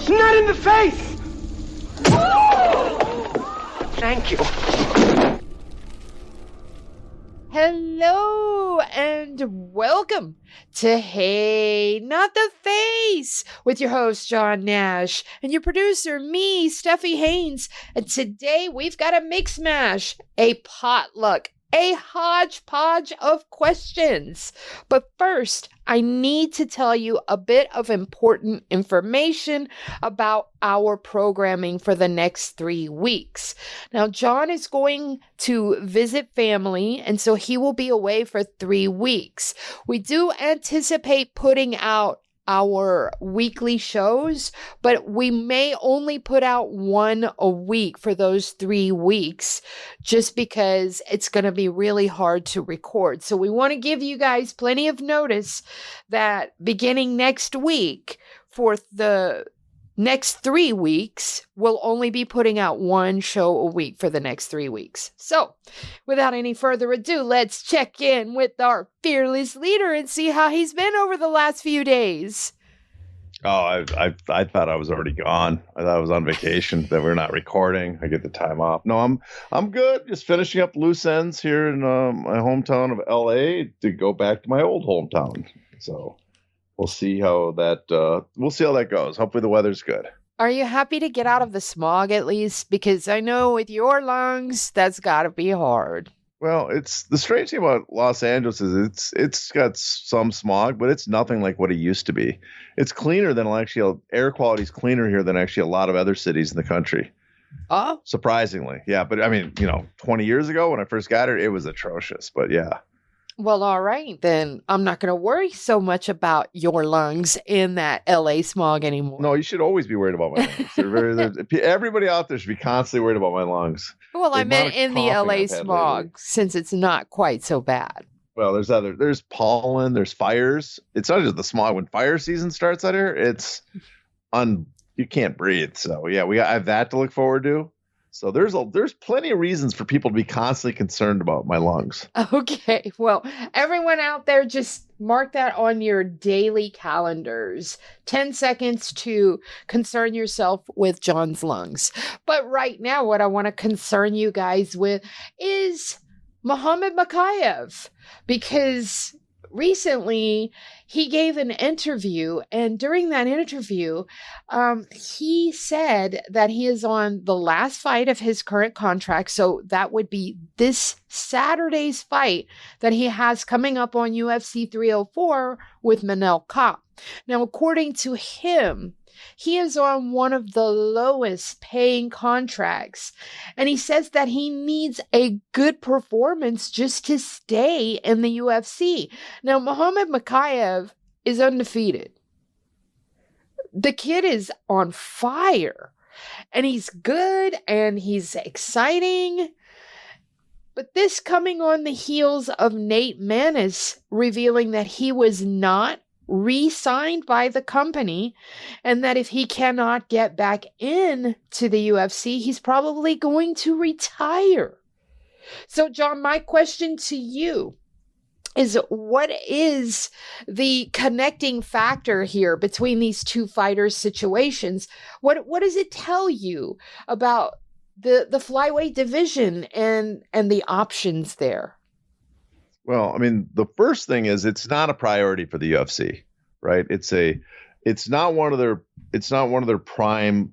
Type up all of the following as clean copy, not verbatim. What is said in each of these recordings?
It's not in the face! Thank you. Hello and welcome to Hey, Not the Face with your host, John Nash, and your producer, me, Steffi Haynes. And today we've got a mix mash, a potluck, a hodgepodge of questions. But first, I need to tell you a bit of important information about our programming for the next 3 weeks. Now, John is going to visit family, and so he will be away for 3 weeks. We do anticipate putting out our weekly shows, but we may only put out one a week for those 3 weeks just because it's going to be really hard to record. So we want to give you guys plenty of notice that beginning next week for the next 3 weeks, we'll only be putting out one show a week for the next 3 weeks. So, without any further ado, let's check in with our fearless leader and see how he's been over the last few days. Oh, I thought I was already gone. I thought I was on vacation, that we're not recording. I get the time off. No, I'm good. Just finishing up loose ends here in my hometown of LA to go back to my old hometown. So we'll see how that goes. Hopefully the weather's good. Are you happy to get out of the smog at least? Because I know with your lungs, that's got to be hard. Well, it's the strange thing about Los Angeles is it's got some smog, but it's nothing like what it used to be. It's cleaner than air quality is cleaner here than actually a lot of other cities in the country. Oh, surprisingly. Yeah. But I mean, 20 years ago when I first got here, it was atrocious, but yeah. Well, all right, then I'm not going to worry so much about your lungs in that LA smog anymore. No, you should always be worried about my lungs. Everybody out there should be constantly worried about my lungs. Well, I meant in the LA smog, since it's not quite so bad. Well, there's pollen, there's fires. It's not just the smog. When fire season starts out here, you can't breathe. So yeah, I have that to look forward to. So there's plenty of reasons for people to be constantly concerned about my lungs. Okay, well, everyone out there, just mark that on your daily calendars. 10 seconds to concern yourself with John's lungs. But right now, what I want to concern you guys with is Muhammad Mokaev, because recently he gave an interview, and during that interview, he said that he is on the last fight of his current contract. So that would be this Saturday's fight that he has coming up on UFC 304 with Manel Kape. Now, according to him, he is on one of the lowest paying contracts, and he says that he needs a good performance just to stay in the UFC. Now, Muhammad Mokaev is undefeated. The kid is on fire, and he's good, and he's exciting. But this coming on the heels of Nate Maness revealing that he was not re-signed by the company, and that if he cannot get back in to the UFC, he's probably going to retire. So, John, my question to you is, what is the connecting factor here between these two fighters' situations? What does it tell you about the flyweight division and the options there? Well, I mean, the first thing is it's not a priority for the UFC, right? It's not one of their prime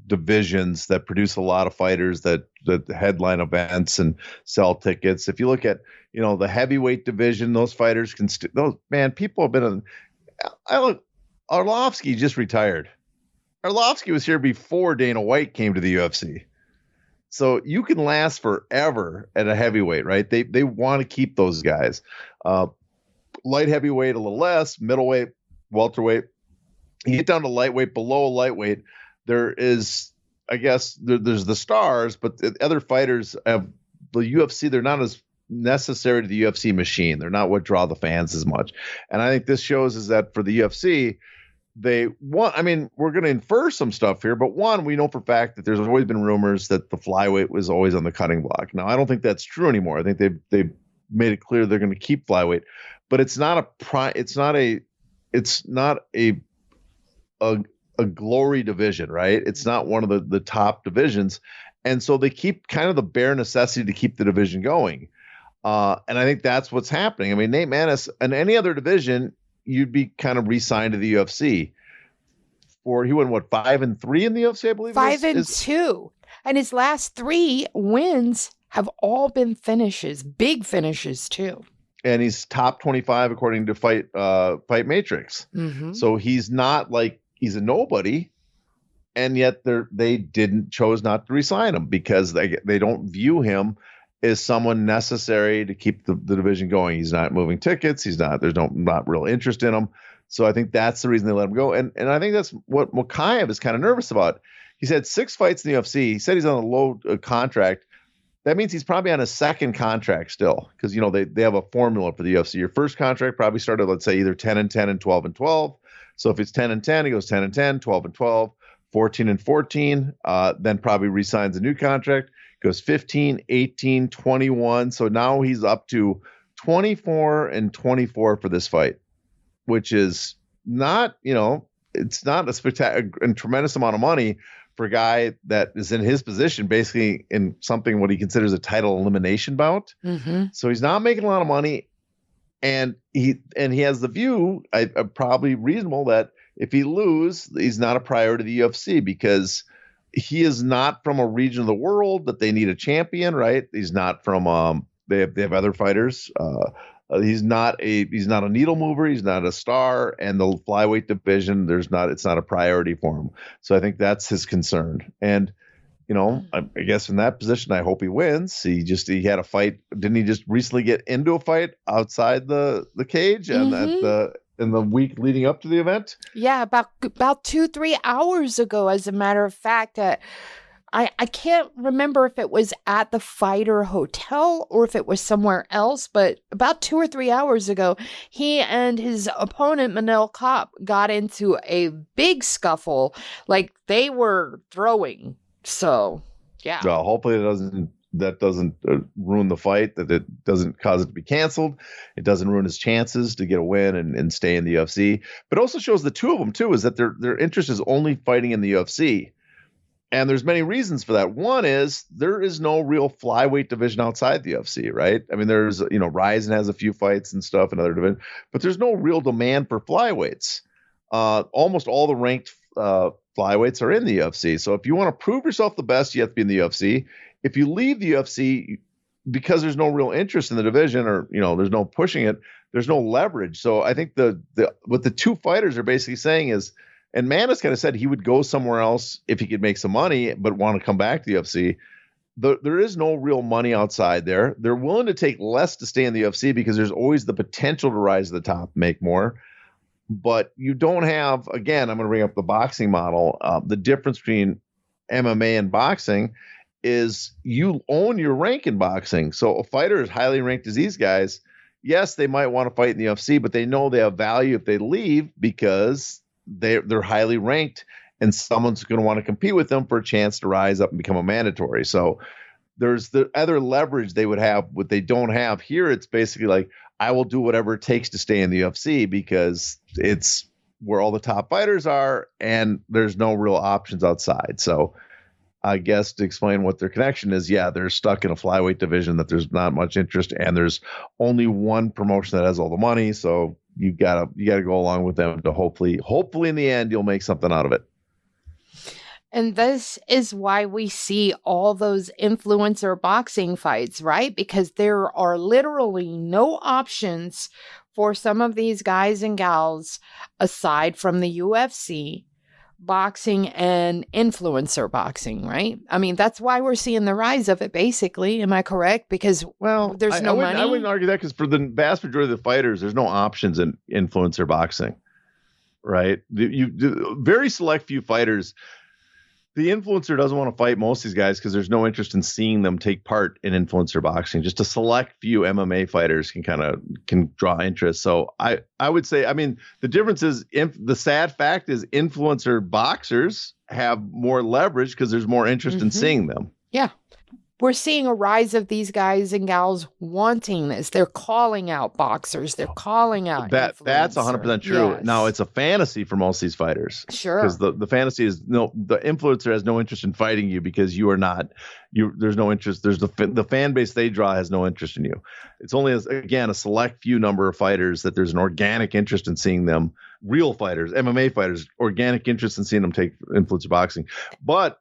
divisions that produce a lot of fighters that headline events and sell tickets. If you look at, the heavyweight division, those fighters people have been Arlovsky just retired. Arlovsky was here before Dana White came to the UFC. So you can last forever at a heavyweight, right? They want to keep those guys. Light heavyweight, a little less, middleweight, welterweight. You get down to lightweight, below lightweight, there is, I guess, there's the stars, but the other fighters have the UFC, they're not as necessary to the UFC machine. They're not what draw the fans as much. And I think this shows is that for the UFC, we're going to infer some stuff here, but one, we know for a fact that there's always been rumors that the flyweight was always on the cutting block. Now, I don't think that's true anymore. I think they've made it clear they're going to keep flyweight, but it's not a a glory division, right? It's not one of the top divisions. And so they keep kind of the bare necessity to keep the division going. And I think that's what's happening. I mean, Nate Maness, in any other division, you'd be kind of re-signed to the UFC. He went, 5-3 in the UFC, I believe? 5-2. And his last 3 wins have all been finishes, big finishes too. And he's top 25 according to Fight Matrix. Mm-hmm. So he's not like he's a nobody, and yet they chose not to re-sign him because they don't view him as someone necessary to keep the division going. He's not moving tickets. There's not real interest in him. So I think that's the reason they let him go. And I think that's what Mokaev is kind of nervous about. He's had 6 fights in the UFC. He said he's on a low contract. That means he's probably on a second contract still, because they have a formula for the UFC. Your first contract probably started, let's say, either 10-10 and 12-12. So if it's 10-10, he goes 10-10, 12-12, 14-14. Then probably re-signs a new contract, goes 15, 18, 21. So now he's up to 24-24 for this fight, which is not, it's not a spectacular and tremendous amount of money for a guy that is in his position, basically in something what he considers a title elimination bout. Mm-hmm. So he's not making a lot of money, and he has the view, probably reasonable, that if he loses, he's not a priority to the UFC because he is not from a region of the world that they need a champion, right? He's not from they have other fighters. He's not a needle mover. He's not a star, and the flyweight division, it's not a priority for him. So I think that's his concern. And I guess in that position, I hope he wins. He had a fight. Didn't he just recently get into a fight outside the cage and in the week leading up to the event? Yeah, about 2-3 hours ago, as a matter of fact. I can't remember if it was at the Fighter Hotel or if it was somewhere else, but about 2 or 3 hours ago, he and his opponent, Manel Kape, got into a big scuffle, like they were throwing. So, yeah. Well, hopefully that doesn't ruin the fight, that it doesn't cause it to be canceled. It doesn't ruin his chances to get a win and stay in the UFC. But also shows the two of them, too, is that their interest is only fighting in the UFC. And there's many reasons for that. One is there is no real flyweight division outside the UFC, right? I mean, there's, Ryzen has a few fights and stuff in other divisions, but there's no real demand for flyweights. Almost all the ranked flyweights are in the UFC. So if you want to prove yourself the best, you have to be in the UFC. If you leave the UFC because there's no real interest in the division, or, there's no pushing it, there's no leverage. So I think what the two fighters are basically saying is, and Maness kind of said he would go somewhere else if he could make some money, but want to come back to the UFC. There is no real money outside there. They're willing to take less to stay in the UFC because there's always the potential to rise to the top, make more. But you don't have, again, I'm going to bring up the boxing model. The difference between MMA and boxing is you own your rank in boxing. So a fighter is highly ranked as these guys. Yes, they might want to fight in the UFC, but they know they have value if they leave because they're highly ranked, and someone's going to want to compete with them for a chance to rise up and become a mandatory. So there's the other leverage they would have, what they don't have here. It's basically like, I will do whatever it takes to stay in the UFC because it's where all the top fighters are and there's no real options outside. So I guess to explain what their connection is, yeah, they're stuck in a flyweight division that there's not much interest, and there's only one promotion that has all the money. So you gotta go along with them to hopefully in the end you'll make something out of it. And this is why we see all those influencer boxing fights, right? Because there are literally no options for some of these guys and gals aside from the UFC boxing and influencer boxing, right? I mean, that's why we're seeing the rise of it, basically. Am I correct? Because, there's no money. I wouldn't argue that, because for the vast majority of the fighters, there's no options in influencer boxing, right? Very select few fighters. The influencer doesn't want to fight most of these guys because there's no interest in seeing them take part in influencer boxing. Just a select few MMA fighters can draw interest. So I would say, I mean, the difference is, the sad fact is influencer boxers have more leverage because there's more interest in seeing them. Yeah. we're seeing a rise of these guys and gals wanting this. They're calling out boxers. They're calling out that's 100% true. Yes. Now, it's a fantasy for most of these fighters. Sure. Because the fantasy is the influencer has no interest in fighting you because you are not. There's no interest. There's the fan base they draw has no interest in you. It's only a select few number of fighters that there's an organic interest in seeing them. Real fighters, MMA fighters, organic interest in seeing them take influencer boxing. But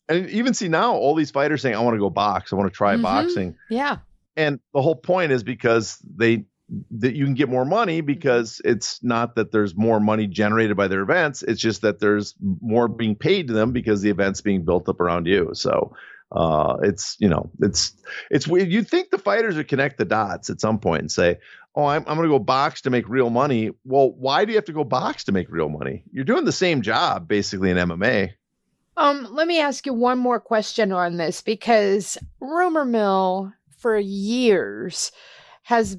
and even see now all these fighters saying, I want to go box. I want to try boxing. Yeah. And the whole point is because that you can get more money because it's not that there's more money generated by their events. It's just that there's more being paid to them because the event's being built up around you. So it's weird. You'd think the fighters would connect the dots at some point and say, oh, I'm going to go box to make real money. Well, why do you have to go box to make real money? You're doing the same job basically in MMA. Let me ask you one more question on this, because rumor mill for years has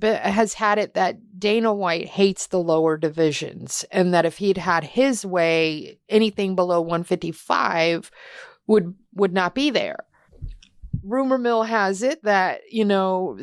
had it that Dana White hates the lower divisions, and that if he'd had his way, anything below 155 would not be there. Rumor mill has it that,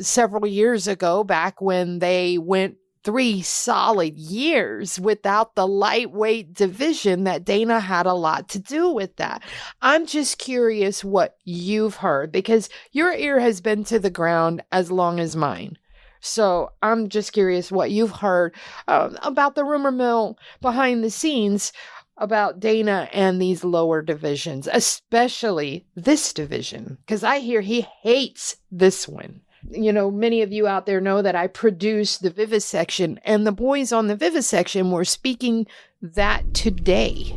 several years ago, back when they went 3 solid years without the lightweight division, that Dana had a lot to do with that. I'm just curious what you've heard, because your ear has been to the ground as long as mine. So I'm just curious what you've heard about the rumor mill behind the scenes about Dana and these lower divisions, especially this division, because I hear he hates this one. Many of you out there know that I produce the Vivisection, and the boys on the Vivisection were speaking that today.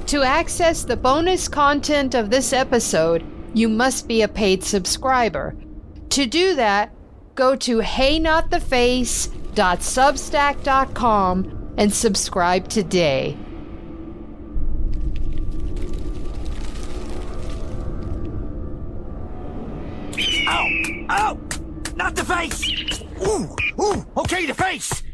To access the bonus content of this episode, you must be a paid subscriber. To do that, go to heynottheface.substack.com and subscribe today. Ow! Ow! Not the face! Ooh! Ooh! Okay, the face!